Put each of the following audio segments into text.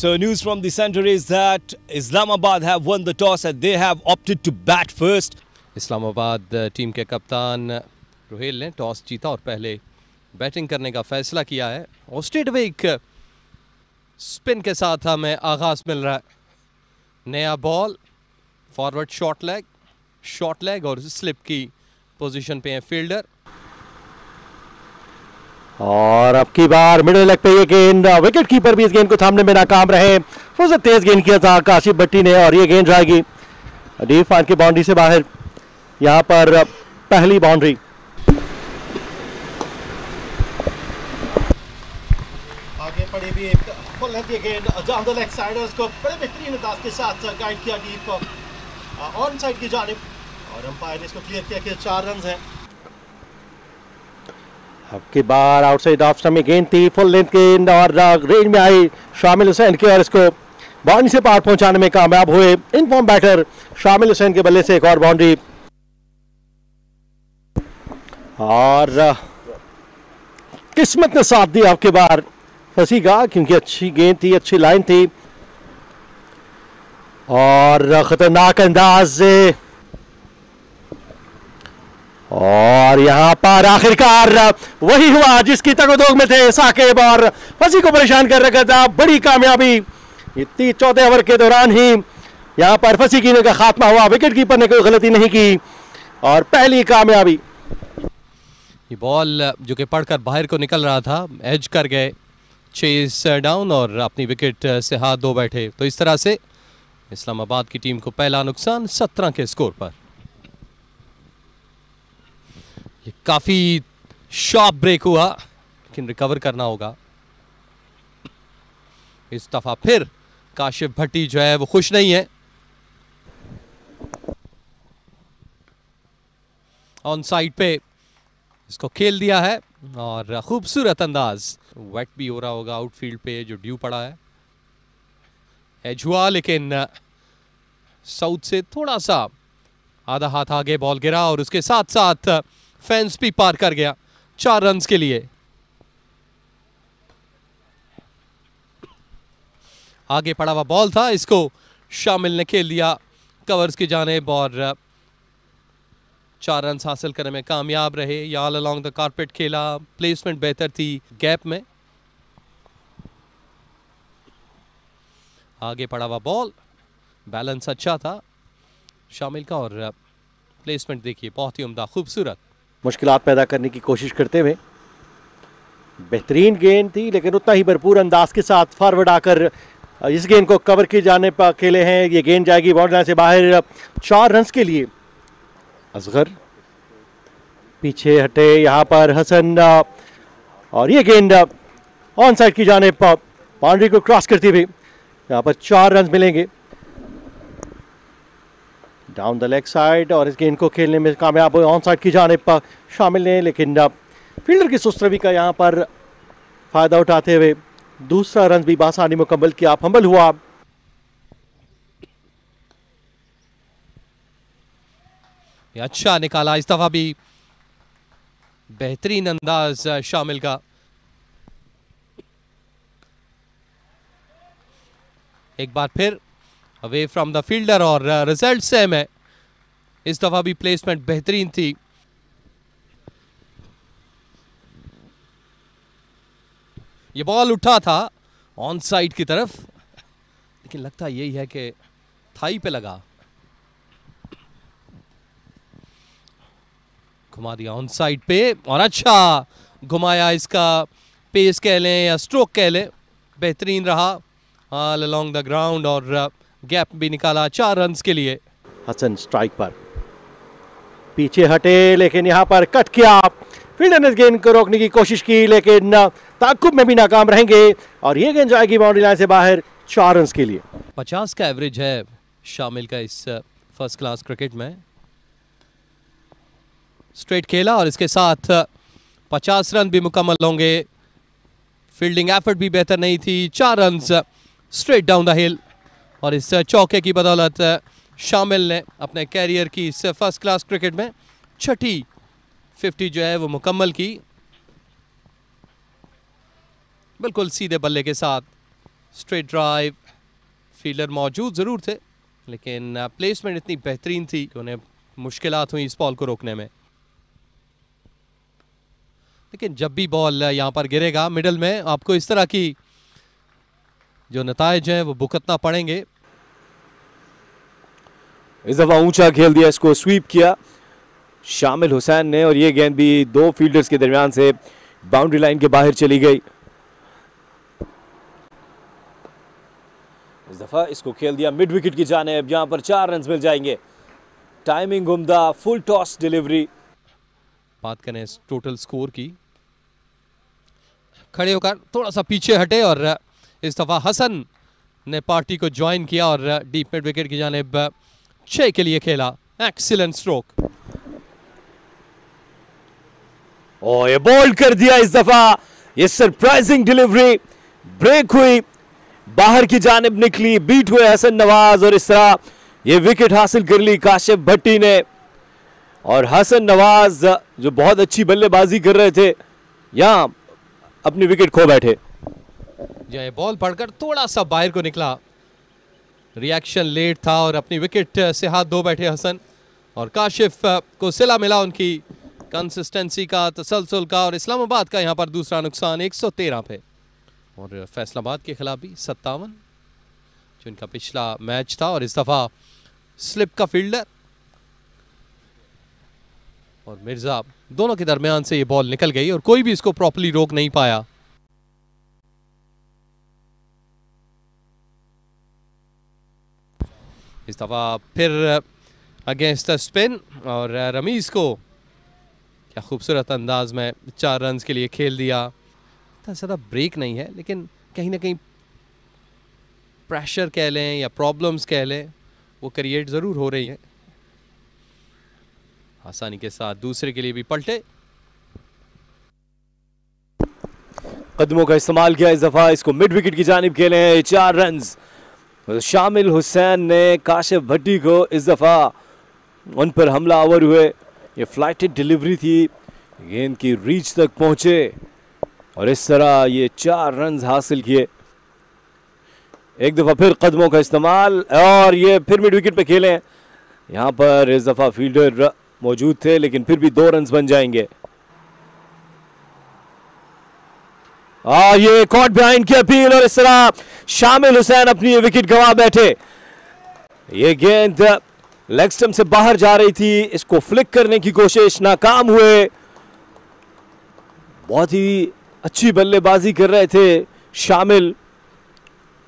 So news from the center is that Islamabad have won the toss and they have opted to bat first. Islamabad team के कप्तान रोहेल ने toss जीता और पहले batting करने का फैसला किया है और स्ट्रेट अवे एक स्पिन के साथ हमें आगाज मिल रहा है। नया बॉल, फॉरवर्ड शॉर्ट लेग और स्लिप की पोजीशन पे है फील्डर। और अब की बार मिडिल लेग पे ये गेंद, विकेट कीपर भी इस गेंद को थामने में नाकाम रहे। थोड़ा सा तेज गेंद किया था काशिफ भट्टी ने और ये गेंद जाएगी डीप फाइन की बाउंड्री से बाहर। यहाँ पर पहली बाउंड्री। आगे पड़ी भी एक फुल लेंथ गेंद डाउन द लेग साइड, उसको बड़े बेहतरीन अंदाज के साथ गाइड किया डीप ऑन साइड की जानिब और अंपायर ने इसको क्लियर किया कि 4 रन हैं। अब की बार आउटसाइड ऑफ स्टंप में गेंद थी, फुल लेंथ गेंद और रेंज में आई शामिल हुसैन के और इसको बाउंड्री से पार पहुंचाने में कामयाब हुए इनफॉर्म बैटर शामिल हुसैन के बल्ले से एक और बाउंड्री। और किस्मत ने साथ दिया, आपके बार फंसीगा क्योंकि अच्छी गेंद थी, अच्छी लाइन थी और खतरनाक अंदाज से। और यहां पर आखिरकार वही हुआ जिसकी तगदोग में थे साकिब और फंसी को परेशान कर रखा था। बड़ी कामयाबी इतनी 14 ओवर के दौरान ही यहां पर फंसी कीने का खात्मा हुआ। विकेट कीपर ने कोई गलती नहीं की और पहली कामयाबी। ये बॉल जो कि पड़कर बाहर को निकल रहा था, एज कर गए चेस डाउन और अपनी विकेट से हाथ धो बैठे। तो इस तरह से इस्लामाबाद की टीम को पहला नुकसान 17 के स्कोर पर। ये काफी शार्प ब्रेक हुआ लेकिन रिकवर करना होगा। इस दफा फिर काशिफ भट्टी जो है वो खुश नहीं है। ऑन साइड पे इसको खेल दिया है और खूबसूरत अंदाज। वेट भी हो रहा होगा आउटफील्ड पे जो ड्यू पड़ा है। एज हुआ लेकिन साउथ से थोड़ा सा आधा हाथ आगे बॉल गिरा और उसके साथ साथ फेंस भी पार कर गया 4 रन के लिए। आगे पड़ा हुआ बॉल था, इसको शामिल ने खेल दिया कवर्स की जानिब और 4 रन हासिल करने में कामयाब रहे। या ऑल अलोंग द कारपेट खेला, प्लेसमेंट बेहतर थी गैप में। आगे पड़ा हुआ बॉल, बैलेंस अच्छा था शामिल का और प्लेसमेंट देखिए बहुत ही उम्दा, खूबसूरत। मुश्किलात पैदा करने की कोशिश करते हुए बेहतरीन गेंद थी लेकिन उतना ही भरपूर अंदाज के साथ फॉरवर्ड आकर इस गेंद को कवर की जाने पर अकेले हैं। ये गेंद जाएगी बाउंड्री लाइन से बाहर 4 रन के लिए। असगर पीछे हटे यहाँ पर हसन और ये गेंद ऑन साइड की जाने पर बाउंड्री को क्रॉस करती हुई यहाँ पर 4 रन मिलेंगे डाउन द लेग साइड। और इस गेंद को खेलने में कामयाब हुए ऑन साइड की जाने पर शामिल ने, लेकिन फील्डर की सुस्त रवि का यहाँ पर फायदा उठाते हुए दूसरा रन भी बासानी मुकम्मल किया। फंबल हुआ। अच्छा निकाला इस दफा भी, बेहतरीन अंदाज शामिल का। एक बार फिर अवे फ्रॉम द फील्डर और रिजल्ट सेम है। इस दफा भी प्लेसमेंट बेहतरीन थी। ये बॉल उठा था ऑन साइड की तरफ लेकिन लगता यही है कि थाई पे लगा। घुमा दिया ऑन साइड पे और अच्छा घुमाया, इसका पेस कह लें या स्ट्रोक कह लें, बेहतरीन रहा ऑल अलोंग द ग्राउंड और गैप भी निकाला 4 रन के लिए। हसन स्ट्राइक पर पीछे हटे लेकिन यहाँ पर कट किया। फील्डर ने गेंद को रोकने की कोशिश की लेकिन ताकुब में भी नाकाम रहेंगे और ये गेंद जाएगी बाउंड्री लाइन से बाहर 4 रन के लिए। 50 का एवरेज है शामिल का इस फर्स्ट क्लास क्रिकेट में। स्ट्रेट खेला और इसके साथ 50 रन भी मुकम्मल होंगे। फील्डिंग एफर्ट भी बेहतर नहीं थी। 4 रन स्ट्रेट डाउन द हिल और इस चौके की बदौलत शामिल ने अपने कैरियर की इस फर्स्ट क्लास क्रिकेट में छठी 50 जो है वो मुकम्मल की, बिल्कुल सीधे बल्ले के साथ। स्ट्रेट ड्राइव, फील्डर मौजूद ज़रूर थे लेकिन प्लेसमेंट इतनी बेहतरीन थी कि उन्हें मुश्किलात हुई इस बॉल को रोकने में। लेकिन जब भी बॉल यहाँ पर गिरेगा मिडल में, आपको इस तरह की जो नताइज हैं वो भुगतना पड़ेंगे। इस दफा ऊंचा खेल दिया, इसको स्वीप किया शामिल हुसैन ने और ये गेंद भी दो फील्डर्स के दरमियान से बाउंड्री लाइन के बाहर चली गई। इस दफा इसको खेल दिया मिड विकेट की जानिब, यहां पर 4 रन मिल जाएंगे। टाइमिंग उम्दा, फुल टॉस डिलीवरी। बात करें इस टोटल स्कोर की, खड़े होकर थोड़ा सा पीछे हटे और इस दफा हसन ने पार्टी को ज्वाइन किया और डीप मिड विकेट की जानिब 6 के लिए खेला। Excellent stroke. और ये बॉल कर दिया इस दफा, ये सरप्राइजिंग डिलीवरी, ब्रेक हुई, बाहर की जानिब निकली, बीट हुए हसन नवाज और इस तरह ये विकेट हासिल कर ली काशिफ भट्टी ने। और हसन नवाज जो बहुत अच्छी बल्लेबाजी कर रहे थे, यहां अपनी विकेट खो बैठे। ये बॉल पड़कर थोड़ा सा बाहर को निकला, रिएक्शन लेट था और अपनी विकेट से हाथ धो बैठे हसन। और काशिफ को सिला मिला उनकी कंसिस्टेंसी का, तसलसल का। और इस्लामाबाद का यहां पर दूसरा नुकसान 113 पे। और फैसलाबाद के खिलाफ भी 57 जो इनका पिछला मैच था। और इस दफा स्लिप का फील्डर और मिर्जा दोनों के दरमियान से ये बॉल निकल गई और कोई भी इसको प्रॉपर्ली रोक नहीं पाया। इस दफा फिर अगेंस्ट स्पिन और रमीज को क्या खूबसूरत अंदाज में 4 रन के लिए खेल दिया। इतना ज़्यादा ब्रेक नहीं है लेकिन कहीं ना कहीं प्रेशर कह लें या प्रॉब्लम्स कह लें, वो क्रिएट ज़रूर हो रही है। आसानी के साथ दूसरे के लिए भी पलटे, कदमों का इस्तेमाल किया इस दफा, इसको मिड विकेट की जानिब खेले हैं 4 रन। शामिल हुसैन ने काशिफ भट्टी को इस दफा उन पर हमला आवर हुए। ये फ्लाइटेड डिलीवरी थी, गेंद की रीच तक पहुंचे और इस तरह ये 4 रन हासिल किए। एक दफा फिर कदमों का इस्तेमाल और ये फिर मिड विकेट पे खेले। यहां पर इस दफा फील्डर मौजूद थे लेकिन फिर भी 2 रन बन जाएंगे। ये कॉट बिहाइंड की अपील और इस तरह शामिल हुसैन अपनी विकेट गंवा बैठे। ये गेंद लेग स्टंप से बाहर जा रही थी, इसको फ्लिक करने की कोशिश, नाकाम हुए। बहुत ही अच्छी बल्लेबाजी कर रहे थे शामिल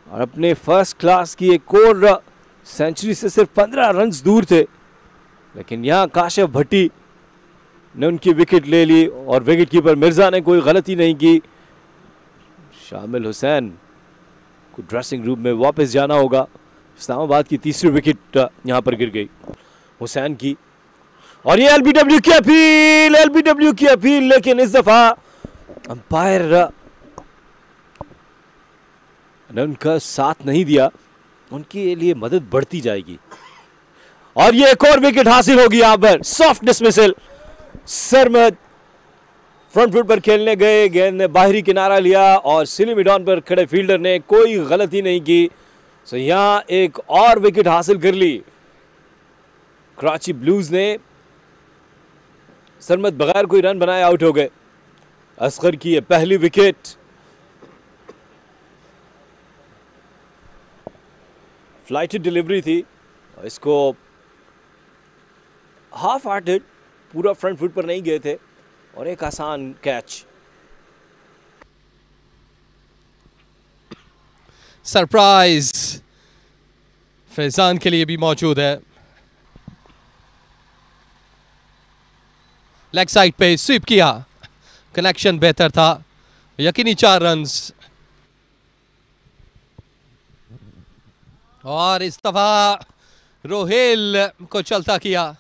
और अपने फर्स्ट क्लास की एक और सेंचुरी से सिर्फ 15 रन दूर थे। लेकिन यहां काशिफ भट्टी ने उनकी विकेट ले ली और विकेट कीपर मिर्जा ने कोई गलती नहीं की। शामिल हुसैन को ड्रेसिंग रूम में वापस जाना होगा। इस्लामाबाद की तीसरी विकेट यहां पर गिर गई हुसैन की। और ये एलबीडब्ल्यू की अपील, लेकिन इस दफा अंपायर ने उनका साथ नहीं दिया, उनके लिए मदद बढ़ती जाएगी। और ये एक और विकेट हासिल होगी यहां पर, soft dismissal. Sarmad front foot पर खेलने गए, गेंद ने बाहरी किनारा लिया और सिली मिडॉन पर खड़े फील्डर ने कोई गलती नहीं की। सो यहां एक और विकेट हासिल कर ली कराची ब्लूज ने। सरमद बगैर कोई रन बनाए आउट हो गए। असगर की ये पहली विकेट। फ्लाइटेड डिलीवरी थी, इसको हाफ हार्टेड, पूरा फ्रंट फुट पर नहीं गए थे और एक आसान कैच। सरप्राइज फैजान के लिए भी मौजूद है। लेग साइड पे स्वीप किया, कनेक्शन बेहतर था, यकीनी 4 रन्स। और इस दफा रोहेल को चलता किया।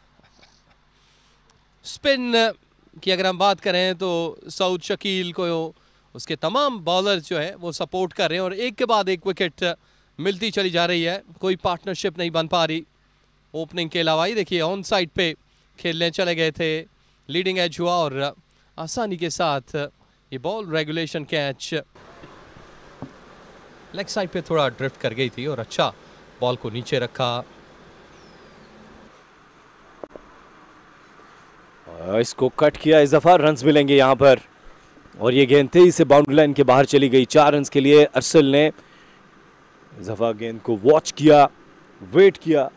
स्पिन की अगर हम बात करें तो सऊद शकील को उसके तमाम बॉलर जो है वो सपोर्ट कर रहे हैं और एक के बाद एक विकेट मिलती चली जा रही है। कोई पार्टनरशिप नहीं बन पा रही ओपनिंग के अलावा। ही देखिए ऑन साइड पे खेलने चले गए थे, लीडिंग एज हुआ और आसानी के साथ ये ball regulation catch. Leg side पे थोड़ा ड्रिफ्ट कर गई थी और अच्छा बॉल को नीचे रखा। इसको कट किया, इस दफा रन्स मिलेंगे यहाँ पर, और ये गेंद तेजी से बाउंड्री लाइन के बाहर चली गई। 4 रन्स के लिए अरसल ने इस दफा गेंद को वॉच किया, वेट किया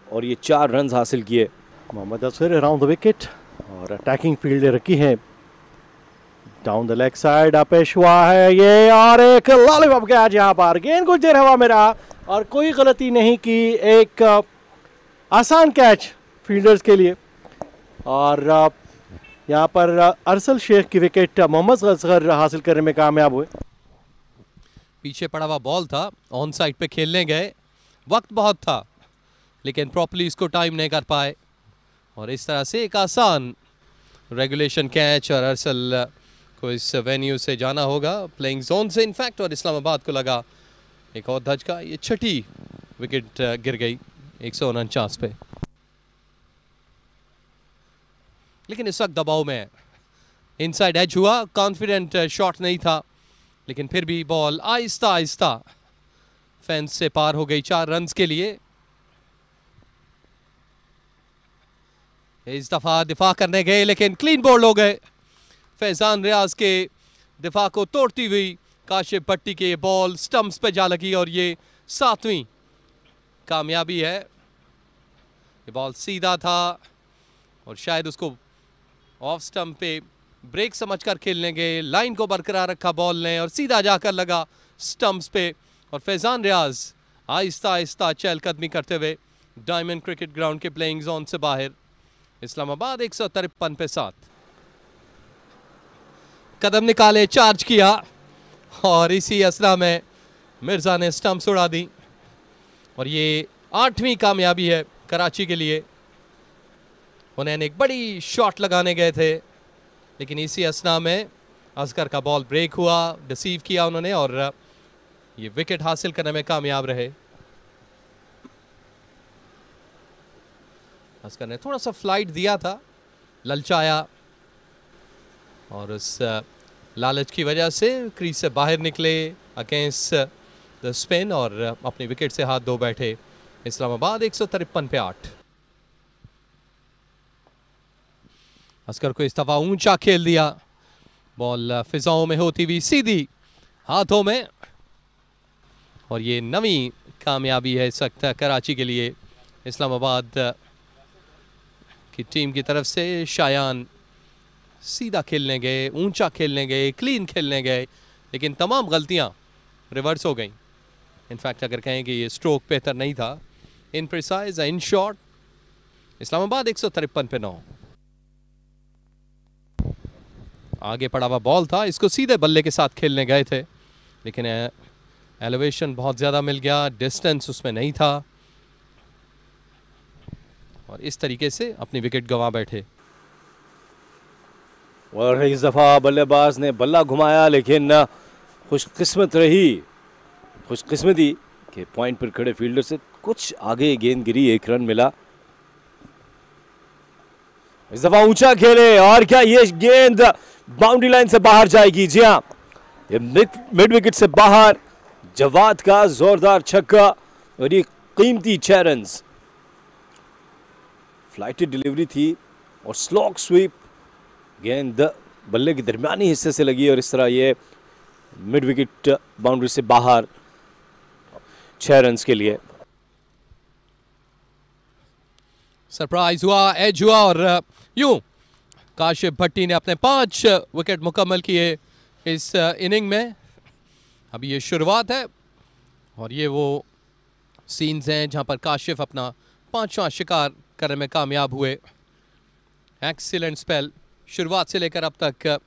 और ये 4 रन्स हासिल किए। Mohammad Asghar around the wicket और अटैकिंग फील्ड रखी है। डाउन द लेग साइड पेश हुआ है ये, और एक लॉलीपॉप कैच यहाँ पर, गेंद कुछ देर हवा में रहा और कोई गलती नहीं की। एक आसान कैच फील्डर्स के लिए, और यहाँ पर अरसल शेख की विकेट मोहम्मद असगर हासिल करने में कामयाब हुए। पीछे पड़ा हुआ बॉल था, ऑन साइड पे खेलने गए, वक्त बहुत था लेकिन प्रॉपर्ली इसको टाइम नहीं कर पाए और इस तरह से एक आसान रेगुलेशन कैच। और अरसल को इस वेन्यू से जाना होगा, प्लेइंग जोन से इनफैक्ट, और इस्लामाबाद को लगा एक और धचका। ये छठी विकेट गिर गई 149 पे, लेकिन इस वक्त दबाव में इनसाइड एज हुआ, कॉन्फिडेंट शॉट नहीं था लेकिन फिर भी बॉल आहिस्ता आहिस्ता फेंस से पार हो गई 4 रन्स के लिए। इस दफा दिफा करने गए लेकिन क्लीन बोल्ड हो गए। फैजान रियाज के दिफा को तोड़ती हुई काशिफ भट्टी के बॉल स्टंप्स पे जा लगी और ये 7वीं कामयाबी है। ये बॉल सीधा था और शायद उसको ऑफ स्टंप पे ब्रेक समझकर खेलने गए, लाइन को बरकरार रखा बॉल ने और सीधा जाकर लगा स्टंप्स पे और फैजान रियाज आहिस्ता आहिस्ता चहलकदमी करते हुए डायमंड क्रिकेट ग्राउंड के प्लेइंग जोन से बाहर। इस्लामाबाद 153 पे 7, कदम निकाले, चार्ज किया और इसी असला में मिर्जा ने स्टंप्स उड़ा दी और ये 8वीं कामयाबी है कराची के लिए। उन्होंने एक बड़ी शॉट लगाने गए थे लेकिन इसी असना में असगर का बॉल ब्रेक हुआ, डिसीव किया उन्होंने और ये विकेट हासिल करने में कामयाब रहे। असगर ने थोड़ा सा फ्लाइट दिया था, ललचाया और उस लालच की वजह से क्रीज से बाहर निकले अगेंस्ट द स्पिन और अपनी विकेट से हाथ धो बैठे। इस्लामाबाद 153 पे 8। असगर को इस दफा ऊंचा खेल दिया, बॉल फिजाओं में होती हुई सीधी हाथों में और ये 9वीं कामयाबी है इस वक्त कराची के लिए। इस्लामाबाद की टीम की तरफ से शायान सीधा खेलने गए, ऊंचा खेलने गए, क्लीन खेलने गए लेकिन तमाम गलतियां रिवर्स हो गई। इनफैक्ट अगर कहें कि ये स्ट्रोक बेहतर नहीं था, इन प्रिसाइज, इन शॉर्ट। इस्लामाबाद 153 पे 9। आगे पड़ा हुआ बॉल था, इसको सीधे बल्ले के साथ खेलने गए थे लेकिन एलिवेशन बहुत ज़्यादा मिल गया, डिस्टेंस उसमें नहीं था और इस तरीके से अपनी विकेट गंवा बैठे। और इस दफ़ा बल्लेबाज ने बल्ला घुमाया लेकिन खुशकिस्मती के पॉइंट पर खड़े फील्डर से कुछ आगे गेंद गिरी, 1 रन मिला। इस दफ़ा ऊंचा खेले और क्या ये गेंद बाउंड्री लाइन से बाहर जाएगी? जी हाँ, ये मिड विकेट से बाहर जवाद का जोरदार छक्का और ये कीमती 6 रन्स। फ्लाइटेड डिलीवरी थी और स्लॉग स्वीप, गेंद बल्ले के दरमियानी हिस्से से लगी और इस तरह ये मिड विकेट बाउंड्री से बाहर 6 रन्स के लिए। सरप्राइज हुआ, एज हुआ और यूं काशिफ भट्टी ने अपने 5 विकेट मुकम्मल किए इस इनिंग में। अभी ये शुरुआत है और ये वो सीन्स हैं जहां पर काशिफ अपना 5वां शिकार करने में कामयाब हुए। एक्सीलेंट स्पेल शुरुआत से लेकर अब तक।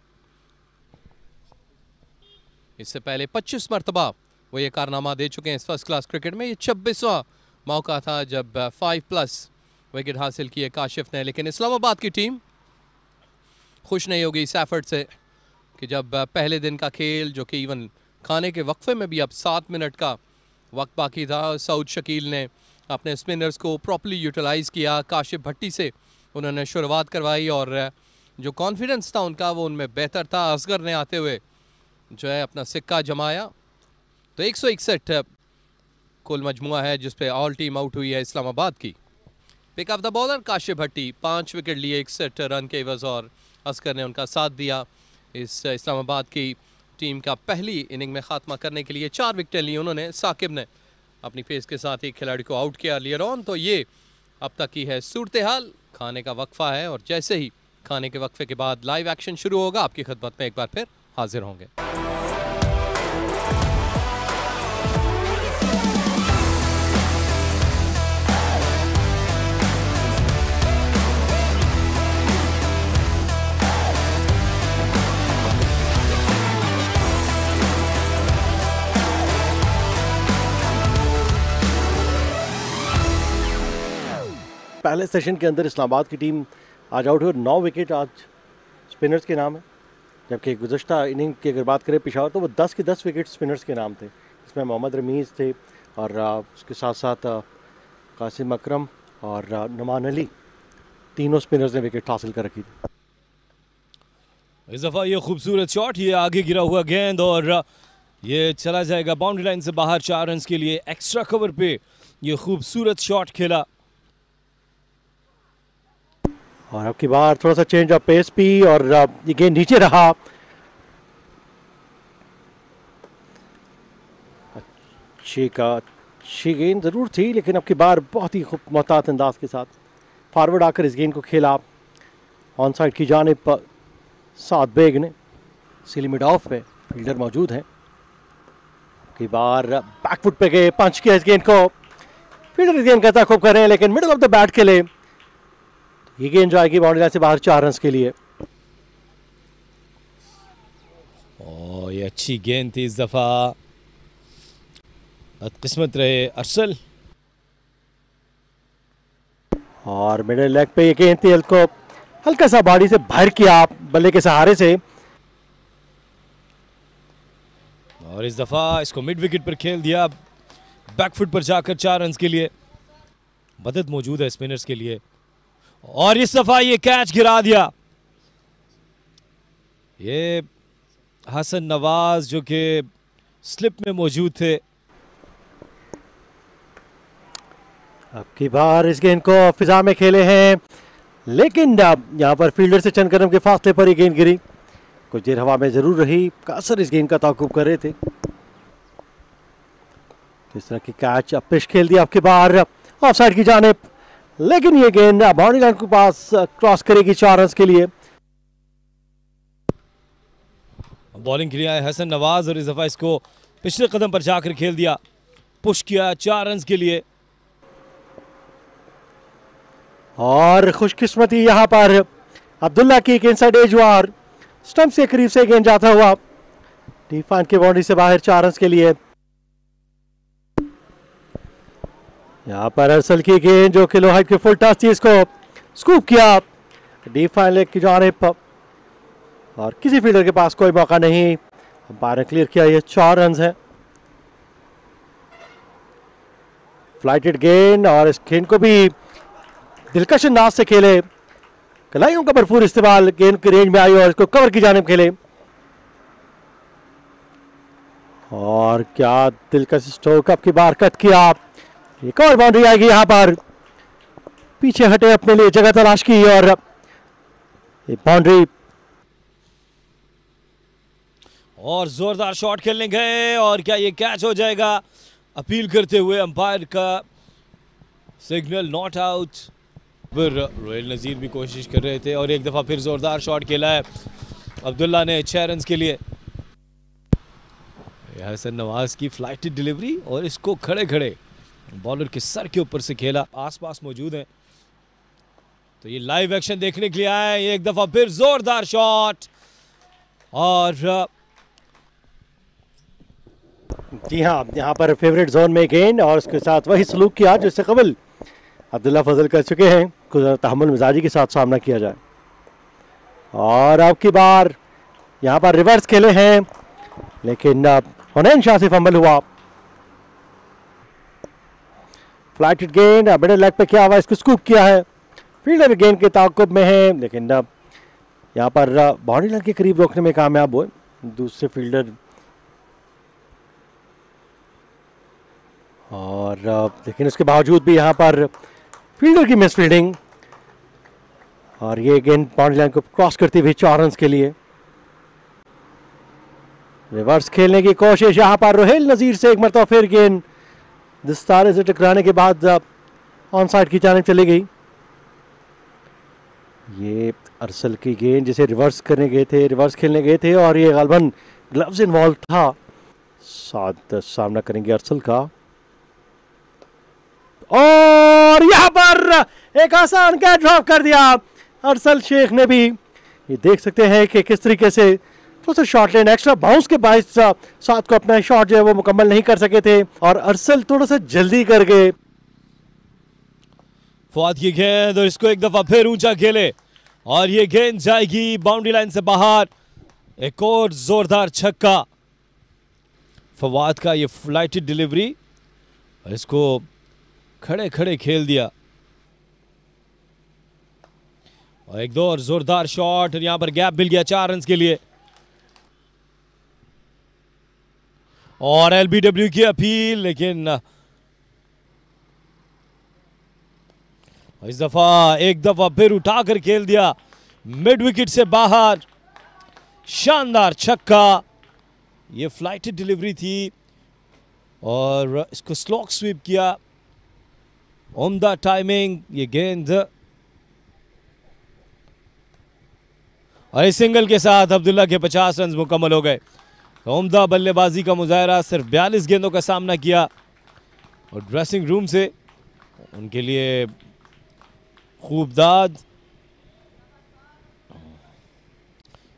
इससे पहले 25 मरतबा वो ये कारनामा दे चुके हैं इस फर्स्ट क्लास क्रिकेट में। ये 26वां मौका था जब 5+ विकेट हासिल किए काशिफ ने। लेकिन इस्लामाबाद की टीम खुश नहीं होगी इस एफर्ट से कि जब पहले दिन का खेल, जो कि इवन खाने के वक्फे में भी अब 7 मिनट का वक्त बाकी था, सऊद शकील ने अपने स्पिनर्स को प्रॉपर्ली यूटिलाइज़ किया। काशिफ भट्टी से उन्होंने शुरुआत करवाई और जो कॉन्फिडेंस था उनका वो उनमें बेहतर था। असगर ने आते हुए जो है अपना सिक्का जमाया, तो 161 कुल मजमुआ है जिस पे ऑल टीम आउट हुई है इस्लामाबाद की। Pick of the bowler Kashif Bhatti, 5 wicket लिए 61 रन के एवज और असकर ने उनका साथ दिया। इस इस्लामाबाद की टीम का पहली इनिंग में खात्मा करने के लिए 4 विकेटें ली उन्होंने। साकिब ने अपनी पेस के साथ एक खिलाड़ी को आउट किया लियर ऑन। तो ये अब तक की है सूरत हाल। खाने का वक्फा है और जैसे ही खाने के वक्फे के बाद लाइव एक्शन शुरू होगा आपकी खिदमत में एक बार फिर हाजिर होंगे। पहले सेशन के अंदर इस्लामाबाद की टीम आज आउट हुई। 9 विकेट आज स्पिनर्स के नाम है, जबकि गुज़श्ता इनिंग की अगर बात करें पिशावर तो वो 10 के 10 विकेट स्पिनर्स के नाम थे। इसमें मोहम्मद रमीज़ थे और उसके साथ साथ कासिम अकरम और नुमान अली, तीनों स्पिनर्स ने विकेट हासिल कर रखी थी। इस दफ़ा ये खूबसूरत शॉट, ये आगे गिरा हुआ गेंद और ये चला जाएगा बाउंड्री लाइन से बाहर 4 रन के लिए। एक्स्ट्रा कवर पे ये खूबसूरत शॉट खेला और अब की बार थोड़ा सा चेंज ऑफ पेस भी और ये गेंद नीचे रहा। अच्छी गेंद ज़रूर थी लेकिन अब की बार बहुत ही खूब मोहतात अंदाज के साथ फॉरवर्ड आकर इस गेंद को खेला ऑन साइड की जानिब। साद बेग ने सीली मिड ऑफ पे फील्डर मौजूद है। की बार बैकफुट पे गए, पंच किया इस गेंद को। फील्डर इस गेंद का ताक़ुब कर रहे हैं लेकिन मिडल ऑफ द बैट खेले। ये गेंद जाएगी बाउंड्री लाइन से बाहर 4 रन के लिए। और ये अच्छी गेंद थी इस दफा, बदकिस्मत रहे अरसल। और मिडिल लेग पे ये गेंद थी, को हल्का सा बॉडी से भर किया बल्ले के सहारे से। और इस दफा इसको मिड विकेट पर खेल दिया, बैकफुट पर जाकर 4 रन के लिए। मदद मौजूद है स्पिनर्स के लिए और इस दफा ये कैच गिरा दिया। ये हसन नवाज जो कि स्लिप में मौजूद थे। अब की बार इस गेंद को फिजा में खेले हैं लेकिन यहाँ पर फील्डर से चंद कदम के फासले पर ये गेंद गिरी। कुछ देर हवा में जरूर रही, कासर इस गेंद का ताक़ुब कर रहे थे। इस तरह की कैच अब पेश खेल दिया। आपके बार ऑफ साइड की जानिब लेकिन ये गेंद बाउंड्री लाइन के पास क्रॉस करेगी 4 रन के लिए। बॉलिंग के लिए आए हसन नवाज और इस दफा इसको पिछले कदम पर जाकर खेल दिया, पुश किया 4 रन के लिए। और खुशकिस्मती यहाँ पर अब्दुल्ला की एक इनसाइड एज वार स्टंप से करीब से गेंद जाता हुआ डिफाइन के बाउंड्री से बाहर 4 रन के लिए। यहाँ पर अरसल की गेंद जो कि लो हाइट के फुल टच थी, इसको स्कूप किया डीप फाइन लेग की जानिब और किसी फील्डर के पास कोई मौका नहीं। अंपायर ने क्लियर किया, ये 4 रन है। फ्लाइटेड गेंद और इस गेंद को भी दिलकश अंदाज से खेले, कलाइयों का भरपूर इस्तेमाल गेंद की रेंज में आई और इसको कवर की जानिब खेले। और क्या दिलकश स्ट्रोक, अब की बार कट किया, एक और बाउंड्री आएगी। यहाँ पर पीछे हटे, अपने लिए जगह तलाश की और बाउंड्री। और जोरदार शॉट खेलने गए और क्या ये कैच हो जाएगा? अपील करते हुए अंपायर का सिग्नल नॉट आउट। फिर रोयल नज़ीर भी कोशिश कर रहे थे और एक दफ़ा फिर जोरदार शॉट खेला है अब्दुल्ला ने 6 रन के लिए। हसन नवाज की फ्लाइटेड डिलीवरी और इसको खड़े खड़े बॉलर के सर के ऊपर से खेला। आसपास मौजूद है तो ये लाइव एक्शन देखने के लिए आए। एक दफा फिर जोरदार शॉट और जी हाँ, यहाँ पर फेवरेट जोन में गेंद और उसके साथ वही सलूक किया जो इससे कबल अब्दुल्ला फजल कर चुके हैं। कुछ तहम्मुल मिजाजी के साथ सामना किया जाए। और अब की बार यहाँ पर रिवर्स खेले हैं लेकिन हुनैन शाह से फंबल हुआ। फ्लाइटेड गेंद मिडिल लेग पे क्या हुआ, इसको स्कूप किया है। फील्डर गेंद के ताक़ुब में है लेकिन यहाँ पर बाउंड्री लाइन के करीब रोकने में कामयाब हुए। दूसरे फील्डर और लेकिन उसके बावजूद भी यहाँ पर फील्डर की मिस फील्डिंग, और ये गेंद बाउंड्री लाइन को क्रॉस करती हुई 4 रन के लिए। रिवर्स खेलने की कोशिश यहाँ पर रोहेल नजीर से, एक मरतबा फिर गेंद दस्तारे से टकराने के बाद ऑन साइड की जानिब चली गई। ये अरसल की गेंद जिसे रिवर्स खेलने गए थे और ये गालबन ग्लव्स इन्वॉल्व था। साथ सामना करेंगे अरसल का, और यहाँ पर एक आसान कैच ड्रॉप कर दिया अरसल शेख ने भी। ये देख सकते हैं कि किस तरीके से थोड़ा सा शॉर्ट लेन एक्स्ट्रा बाउंस के बायस साथ को अपना शॉट जो है वो मुकम्मल नहीं कर सके थे, और अरसल थोड़ा सा जल्दी कर गए। फवाद की गेंद, और इसको एक दफा फिर ऊंचा खेले और ये गेंद जाएगी बाउंड्री लाइन से बाहर। एक और जोरदार छक्का फवाद का, ये फ्लाइटेड डिलीवरी, और इसको खड़े खड़े खेल दिया। और एक दो और जोरदार शॉट, और यहां पर गैप मिल गया 4 रन के लिए। और एलबीडब्ल्यू की अपील, लेकिन इस दफा एक दफा फिर उठाकर खेल दिया मिड विकेट से बाहर। शानदार छक्का, ये फ्लाइटेड डिलीवरी थी और इसको स्लॉक स्वीप किया। उम्दा टाइमिंग, ये गेंद, और इस सिंगल के साथ अब्दुल्ला के 50 रन मुकम्मल हो गए। तो उम्दा बल्लेबाजी का मुजाहरा, सिर्फ 42 गेंदों का सामना किया, और ड्रेसिंग रूम से उनके लिए खूबदाद।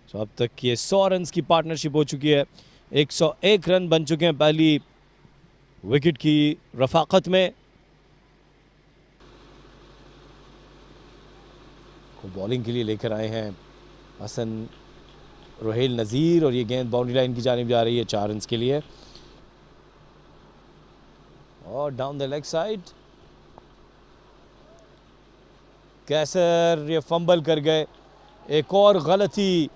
तो अब तक ये 100 रन की पार्टनरशिप हो चुकी है, 101 रन बन चुके हैं पहली विकेट की रफाकत में। बॉलिंग के लिए लेकर आए हैं हसन रोहेल नज़ीर, और ये गेंद बाउंड्री लाइन की जानिब जा रही है 4 रन के लिए। और डाउन द लेग साइड कैसर, ये फंबल कर गए। एक और गलती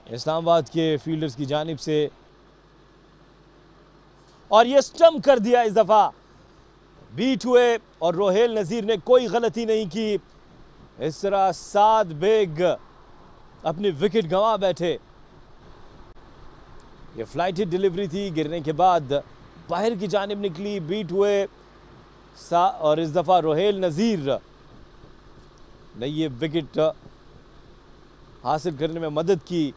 इस्लामाबाद के फील्डर्स की जानिब से, और ये स्टंप कर दिया। इस दफा बीट हुए और रोहेल नज़ीर ने कोई गलती नहीं की। इस तरह साद बेग अपनी विकेट गंवा बैठे। ये फ्लाइटेड डिलीवरी थी, गिरने के बाद बाहर की जानिब निकली, बीट हुए, और इस दफा रोहेल नज़ीर ने ये विकेट हासिल करने में मदद की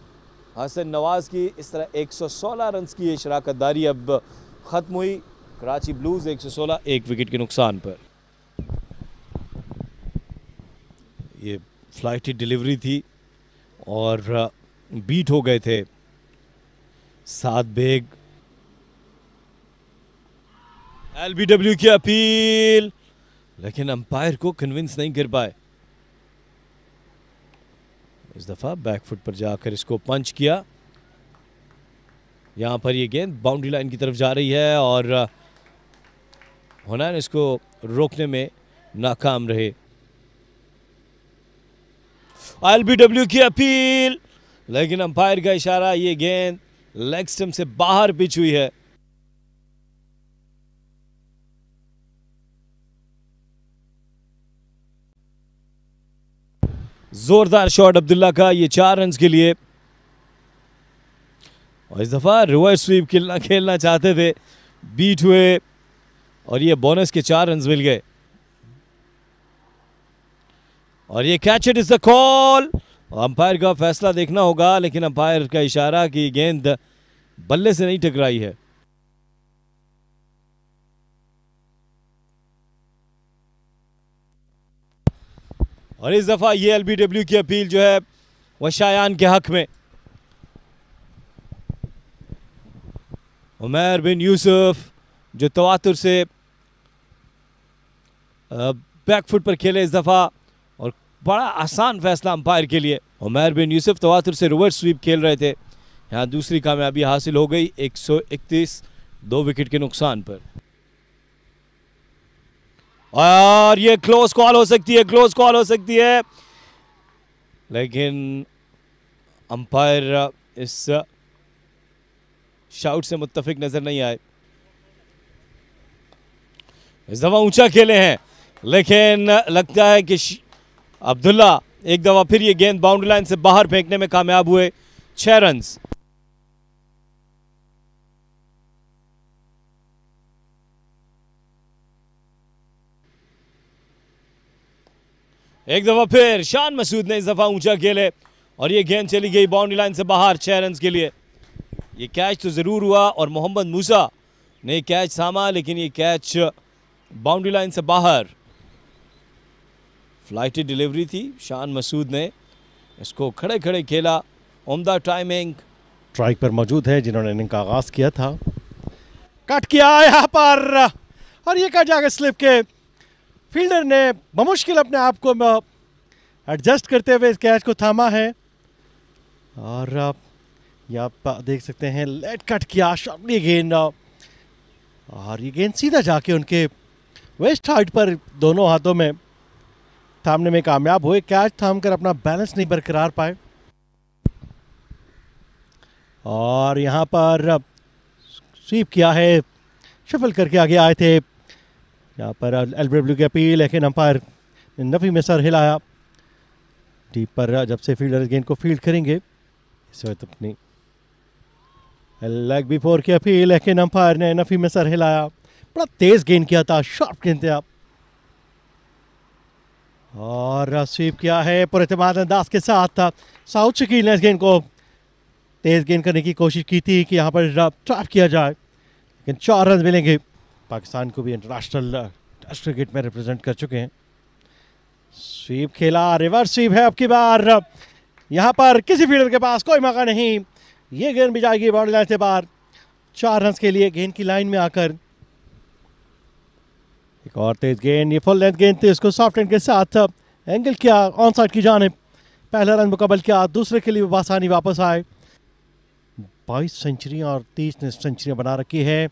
हसन नवाज की। इस तरह 116 रन की ये शराकतदारी अब ख़त्म हुई। कराची ब्लूज़ 116, 1 विकेट के नुकसान पर। ये फ्लाइटेड डिलीवरी थी और बीट हो गए थे साद बेग। एलबीडब्ल्यू की अपील, लेकिन अंपायर को कन्विंस नहीं कर पाए। इस दफा बैकफुट पर जाकर इसको पंच किया। यहां पर ये गेंद बाउंड्री लाइन की तरफ जा रही है, और हुनैन इसको रोकने में नाकाम रहे। एलबीडब्ल्यू की अपील, लेकिन अंपायर का इशारा, ये गेंद लेग स्टंप से बाहर पिच हुई है। जोरदार शॉट अब्दुल्ला का, ये 4 रन के लिए। और इस दफा रिवर्स स्वीप खेलना चाहते थे, बीट हुए, और ये बोनस के 4 रन मिल गए। और ये catch it is the call. Umpire का फैसला देखना होगा, लेकिन अंपायर का इशारा कि गेंद बल्ले से नहीं टकराई है। और इस दफा ये एलबीडब्ल्यू की अपील जो है वह शायान के हक में। उमर बिन यूसुफ जो तवातुर से बैकफुट पर खेले इस दफा, और बड़ा आसान फैसला अंपायर के लिए। उमर बिन यूसुफ तवातुर से रिवर्स स्वीप खेल रहे थे, यहाँ दूसरी कामयाबी हासिल हो गई 131, 2 विकेट के नुकसान पर। और ये क्लोज कॉल हो सकती है, क्लोज कॉल हो सकती है, लेकिन अंपायर इस शाउट से मुत्तफिक नजर नहीं आए। इस दफा ऊंचा खेले हैं, लेकिन लगता है कि अब्दुल्ला एक दफा फिर ये गेंद बाउंड्री लाइन से बाहर फेंकने में कामयाब हुए। 6 रन्स। एक दफा फिर शान मसूद ने इस दफा ऊंचा खेले और ये गेंद चली गई बाउंड्री लाइन से बाहर 6 रन्स के लिए। ये कैच तो जरूर हुआ और मोहम्मद मूसा ने कैच थामा, लेकिन ये कैच बाउंड्री लाइन से बाहर। फ्लाइटेड डिलीवरी थी, शान मसूद ने इसको खड़े खड़े खेला। उम्दा टाइमिंग। स्ट्राइक पर मौजूद है जिन्होंने इनिंग का आगाज किया था। कट किया यहाँ पर और ये कट जाकर स्लिप के फील्डर ने बमुश्किल अपने आप को एडजस्ट करते हुए इस कैच को थामा है। और यहाँ आप देख सकते हैं लेट कट किया शार्पली गेंद और ये गेंद सीधा जाके उनके वेस्ट हाइट पर दोनों हाथों में थामने में कामयाब हुए। कैच थाम कर अपना बैलेंस नहीं बरकरार पाए और यहाँ पर स्वीप किया है, शफल करके आगे आए थे। यहाँ पर एलबीडब्ल्यू की अपील, लेकिन अंपायर ने नफी में सर हिलाया। डीप पर जब से फील्डर गेंद को फील्ड करेंगे इस वक्त अपनी लेग बिफोर की अपील, लेकिन अंपायर ने नफी में सर हिलाया। बड़ा तेज गेंद किया था, शार्प गेंद था और स्वीप किया है पुरएतमाद अंदाज के साथ। साउथ शकील ने इस गेंद को तेज गेंद करने की कोशिश की थी कि यहाँ पर ट्रैप किया जाए, लेकिन 4 रन मिलेंगे। पाकिस्तान को भी इंटरनेशनल टेस्ट क्रिकेट में रिप्रेजेंट कर चुके हैं। स्वीप खेला, रिवर्स स्वीप है अब की बार। यहाँ पर किसी फील्डर के पास कोई मौका नहीं। ये गेंद भी जाएगी बाउंड्री लाइन से बाहर 4 रन के लिए। गेंद की लाइन में आकर एक और तेज गेंद, ये फुल लेंथ गेंद थी, उसको सॉफ्ट एंड के साथ एंगल किया ऑन साइड की जानिब। पहला रन मुकम्मल किया, दूसरे के लिए आसानी वापस आए। 22 सेंचुरियाँ और 30 सेंचुरियाँ बना रखी है।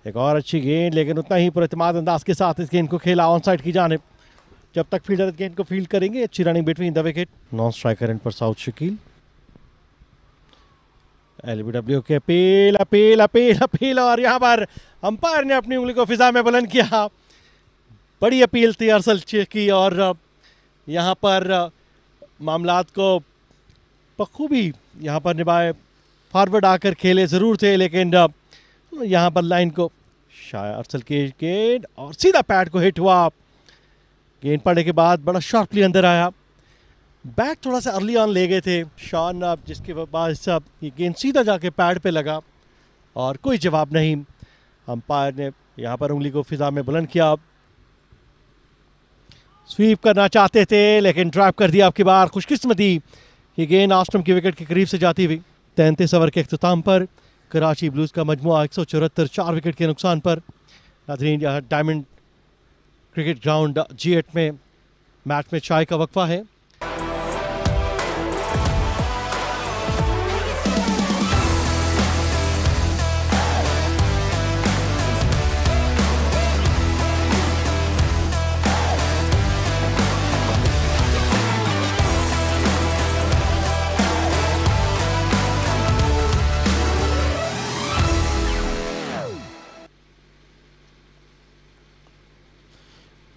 एक और अच्छी गेंद, लेकिन उतना ही पुरएतमाद अंदाज के साथ इस गेंद को खेला ऑन साइड की जानिब। जब तक फील्डर गेंद को फील्ड करेंगे, अच्छी running between the wicket. Non striker end पर साउथ शकील। एलबीडब्ल्यू के अपील अपील अपील अपील और यहाँ पर अंपायर ने अपनी उंगली को फिजा में बुलंद किया। बड़ी अपील थी अरसल की और यहाँ पर मामलात को बखूबी यहाँ पर निभाए। फॉरवर्ड आकर खेले ज़रूर थे, लेकिन यहाँ पर लाइन को शायद अरसल की गेंद और सीधा पैड को हिट हुआ। गेंद पड़ने के बाद बड़ा शार्पली अंदर आया। बैक थोड़ा सा अर्ली ऑन ले गए थे शॉन, जिसके बाद ये गेंद सीधा जाके पैड पे लगा और कोई जवाब नहीं। अंपायर ने यहाँ पर उंगली को फिजा में बुलंद किया। स्वीप करना चाहते थे, लेकिन ड्राइव कर दिया। आपकी बार खुशकिस्मती ये गेंद ऑस्ट्रम की विकेट के करीब से जाती हुई। 33 ओवर के अख्ताम पर कराची ब्लूज का मजमुआ 174 4 विकेट के नुकसान पर। नाज़रीन, डायमंड क्रिकेट ग्राउंड G8 में मैच में चाय का वक्फा है।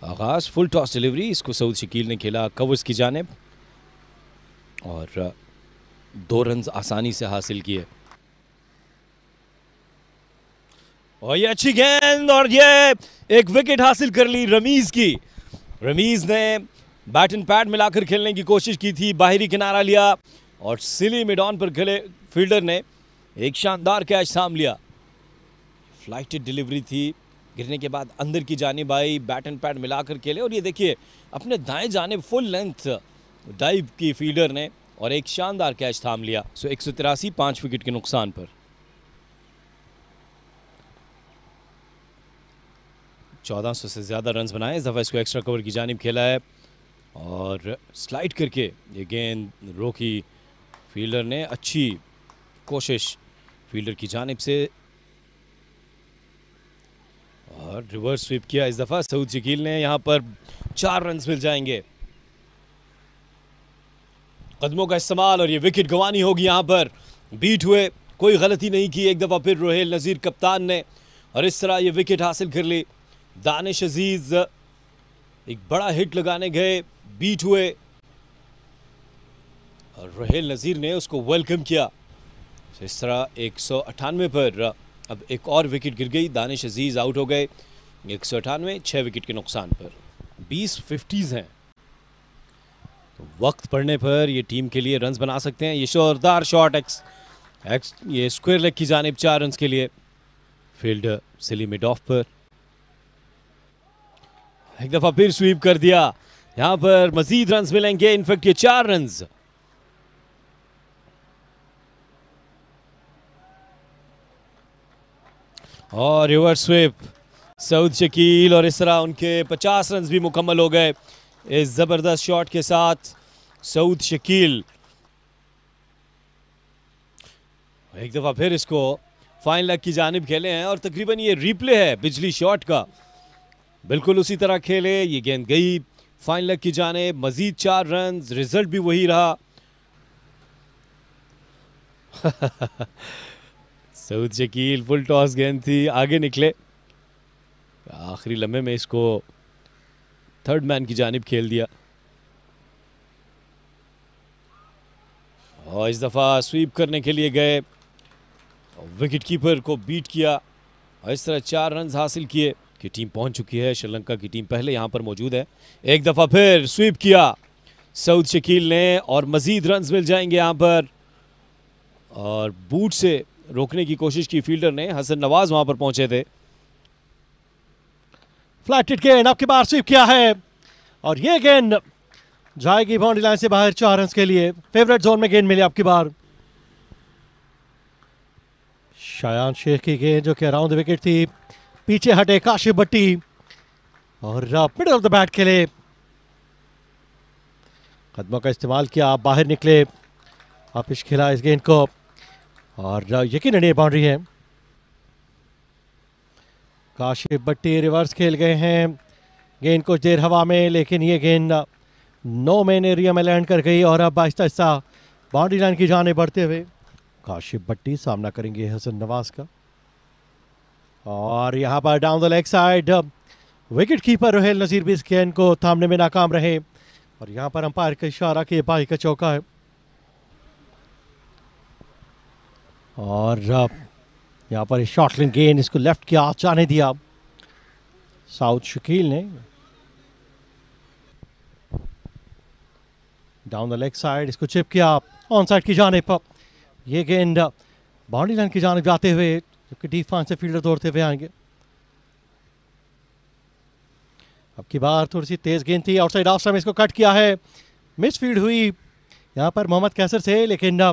आगाज फुल टॉस डिलीवरी, इसको सऊद शकील ने खेला कवर्स की जानिब और 2 रन आसानी से हासिल किए। और ये अच्छी गेंद और ये एक विकेट हासिल कर ली रमीज की। रमीज ने बैट एंड पैड मिलाकर खेलने की कोशिश की थी, बाहरी किनारा लिया और सिली मिड ऑन पर खेले फील्डर ने एक शानदार कैच थाम लिया। फ्लाइटेड डिलीवरी थी, गिरने के बाद अंदर की जानिब आई, बैट एंड पैड मिलाकर खेले और ये देखिए अपने दाएं जानिब फुल लेंथ डाइव की फील्डर ने और एक शानदार कैच थाम लिया। 183 5 विकेट के नुकसान पर। 1400 से ज़्यादा रन्स बनाए। इस दफ़ा इसको एक्स्ट्रा कवर की जानिब खेला है और स्लाइड करके ये गेंद रोकी फील्डर ने। अच्छी कोशिश फील्डर की जानिब से और रिवर्स स्वीप किया इस दफ़ा सऊद शकील ने। यहाँ पर 4 रन मिल जाएंगे। कदमों का इस्तेमाल और ये विकेट गंवानी होगी। यहाँ पर बीट हुए, कोई गलती नहीं की। एक दफ़ा फिर रोहेल नज़ीर कप्तान ने और इस तरह ये विकेट हासिल कर ली। दानिश अजीज एक बड़ा हिट लगाने गए, बीट हुए और रोहेल नजीर ने उसको वेलकम किया। इस तरह 198 पर अब एक और विकेट गिर गई। दानिश अजीज आउट हो गए 198, 6 विकेट के नुकसान पर। 20 50s हैं, तो वक्त पड़ने पर ये टीम के लिए रन्स बना सकते हैं। ये जोरदार शॉट ये स्क्वायर लेग की जानिब 4 रन्स के लिए। फील्डर सिली मिड ऑफ पर एक दफा फिर स्वीप कर दिया। यहां पर मजीद रन्स मिलेंगे, इनफैक्ट ये 4 रन्स। और रिवर्स स्वीप सऊद शकील, और इस तरह उनके 50 रन्स भी मुकम्मल हो गए इस जबरदस्त शॉट के साथ। सऊद शकील एक दफा फिर इसको फाइन लेग की जानिब खेले हैं और तकरीबन ये रिप्ले है बिजली शॉट का, बिल्कुल उसी तरह खेले। ये गेंद गई फाइन लेग की जानिब, मजीद 4 रन्स, रिजल्ट भी वही रहा। सऊद शकील फुल टॉस गेंद थी, आगे निकले, आखिरी लम्हे में इसको थर्ड मैन की जानिब खेल दिया और इस दफा स्वीप करने के लिए गए, विकेट कीपर को बीट किया और इस तरह 4 रन्स हासिल किए कि टीम पहुंच चुकी है। श्रीलंका की टीम पहले यहां पर मौजूद है। एक दफा फिर स्वीप किया सऊद शकील ने और मजीद रन्स मिल जाएंगे यहां पर, और बूट से रोकने की कोशिश की फील्डर ने। हसन नवाज वहां पर पहुंचे थे। फ्लैट हिट गेंद आपके बाहर स्वीप किया है और ये गेंद जाएगी बाउंड्री लाइन से बाहर 4 रन्स के लिए। फेवरेट जोन में गेंद मिली आपकी बार। शायान शेख की गेंद जो कि अराउंड द विकेट थी, पीछे हटे काशिफ भट्टी और मिडल ऑफ द बैट खेले, कदमों का इस्तेमाल किया, बाहर निकले, वापिस खिला इस गेंद को और यकीनन ये बाउंड्री है। काशिफ भट्टी रिवर्स खेल गए हैं, गेंद कुछ देर हवा में, लेकिन ये गेंद नो मैन एरिया में लैंड कर गई और अब आहिस्ता आहिस्ता बाउंड्री लाइन की जाने बढ़ते हुए काशिफ भट्टी सामना करेंगे हसन नवाज का। और यहाँ पर down the leg side wicket keeper Rohail Nazir भी इस गेंद को थामने में नाकाम रहे और यहाँ पर अंपायर का इशारा कि बाई का चौका है। और यहाँ पर शॉर्टलिन गेंद, इसको लेफ्ट किया, जाने दिया सऊद शकील ने। डाउन द लेग साइड इसको चिप किया ऑन साइड की जाने पर। ये गेंद बाउंड्री लाइन की जाने जाते हुए, जबकि डिफेंस से फील्डर दौड़ते हुए आएंगे। अब की बार थोड़ी सी तेज गेंद थी, आउटसाइड ऑफ स्टंप, इसको कट किया है, मिस फील्ड हुई यहाँ पर मोहम्मद कैसर से, लेकिन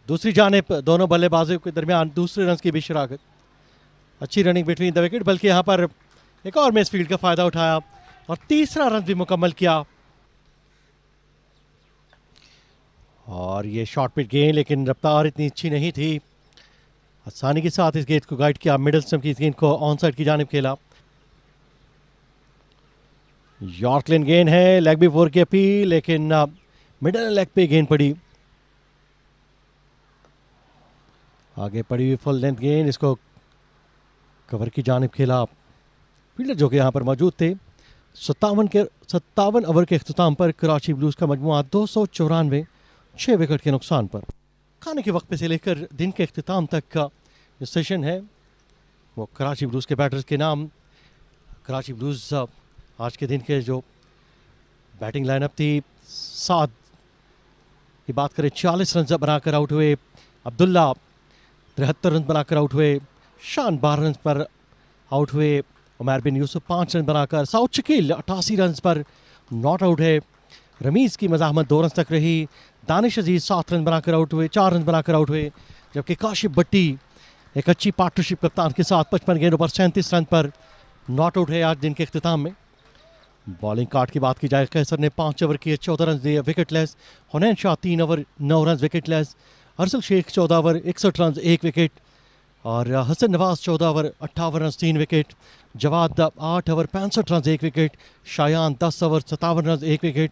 दूसरी जानिब दोनों बल्लेबाजों के दरमियान दूसरे रन की भी शराकत। अच्छी रनिंग बिटवीन द विकेट, बल्कि यहाँ पर एक और मिस फील्ड का फायदा उठाया और तीसरा रन भी मुकम्मल किया। और ये शॉर्ट पिच गेंद, लेकिन रफ्तार इतनी अच्छी नहीं थी, आसानी के साथ इस गेंद को गाइड किया, मिडल स्टंप की इस गेंद को ऑन साइड की जानिब खेला। यॉर्कलैंड गेंद है, लेग भी 4 की अपील, लेकिन मिडल लेग पे गेंद पड़ी। आगे पड़ी हुई फुल लेंथ गेंद, इसको कवर की जानिब खेला। फील्डर जो कि यहाँ पर मौजूद थे। 57 ओवर के अख्ताम पर कराची ब्लूज का मजमुआ 294, 6 विकेट के नुकसान पर। खाने के वक्त पे से लेकर दिन के अख्ताम तक का जो सेशन है वो कराची ब्लूज के बैटर्स के नाम। कराची ब्लूज आज के दिन के जो बैटिंग लाइनअप थी, 7 की बात करें 40 रन बनाकर आउट हुए। अब्दुल्ला 73 रन बनाकर आउट हुए। शान 12 रन पर आउट हुए। उमर बिन यूसुफ 5 रन बनाकर। सऊद शकील 88 रन पर नॉट आउट है। रमीज़ की मज़ाहमत 2 रन तक रही। दानिश अजीज 7 रन बनाकर आउट हुए, 4 रन बनाकर आउट हुए, जबकि काशिफ भट्टी एक अच्छी पार्टनरशिप कप्तान के साथ 55 गेंदों पर 37 रन पर नॉट आउट है आज दिन के अख्ताम में। बॉलिंग कार्ड की बात की जाए, कैसर ने 5 ओवर किए, 14 रन दिए wicketless. Hunain Shah 3 over 9 run wicketless. Arsal Sheikh 14 over 61 run 1 wicket और Hasan Nawaz 14 over 58 run 3 wicket. Jawad 8 over 65 run 1 wicket. Shayan 10 over 57 run 1 wicket.